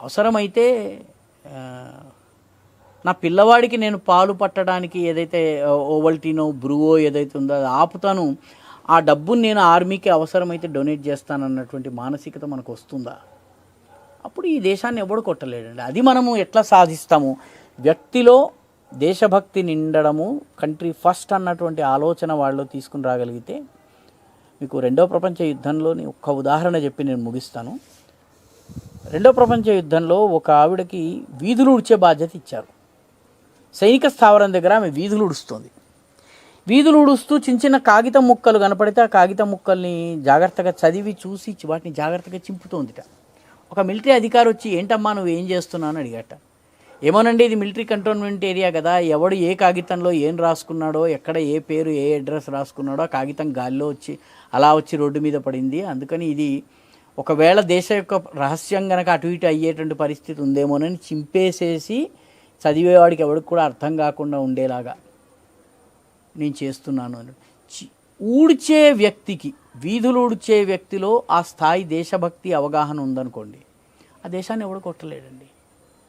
అవసరమైతే నా పిల్లవాడికి నేను పాలు పట్టడానికి ఏదైతే ఓవల్టీనో బ్రూవో ఏదైతే ఉందో అది ఆపుతాను, ఆ డబ్బుని నేను ఆర్మీకి అవసరమైతే డొనేట్ చేస్తానన్నటువంటి మానసికత మనకు వస్తుందా? అప్పుడు ఈ దేశాన్ని ఎవడు కొట్టలేడండి. అది మనము ఎట్లా సాధిస్తాము? వ్యక్తిలో దేశభక్తి నిండడము, కంట్రీ ఫస్ట్ అన్నటువంటి ఆలోచన వాళ్ళు తీసుకుని రాగలిగితే. మీకు రెండవ ప్రపంచ యుద్ధంలోని ఒక్క ఉదాహరణ చెప్పి నేను ముగిస్తాను. రెండవ ప్రపంచ యుద్ధంలో ఒక ఆవిడకి వీధులు ఉడిచే బాధ్యత ఇచ్చారు. సైనిక స్థావరం దగ్గర ఆమె వీధులు ఉడుస్తుంది. వీధులు ఉడుస్తూ చిన్న చిన్న కాగితం ముక్కలు కనపడితే ఆ కాగితం ముక్కల్ని జాగ్రత్తగా చదివి చూసి వాటిని జాగ్రత్తగా చింపుతోందిట. ఒక మిలిటరీ అధికారి వచ్చి, ఏంటమ్మా నువ్వు ఏం చేస్తున్నావు అని అడిగాట. ఏమోనండి, ఇది మిలిటరీ కంటోన్మెంట్ ఏరియా కదా, ఎవడు ఏ కాగితంలో ఏం రాసుకున్నాడో, ఎక్కడ ఏ పేరు ఏ అడ్రస్ రాసుకున్నాడో ఆ కాగితం గాల్లో వచ్చి అలా వచ్చి రోడ్డు మీద పడింది. అందుకని ఇది ఒకవేళ దేశ యొక్క రహస్యం కనుక అటు ఇటు అయ్యేటువంటి పరిస్థితి ఉందేమోనని చింపేసేసి చదివేవాడికి ఎవరికి కూడా అర్థం కాకుండా ఉండేలాగా నేను చేస్తున్నాను అని. ఊడ్చే వ్యక్తికి, వీధులు ఊడ్చే వ్యక్తిలో ఆ స్థాయి దేశభక్తి అవగాహన ఉందనుకోండి, ఆ దేశాన్ని ఎవడు కొట్టలేడండి.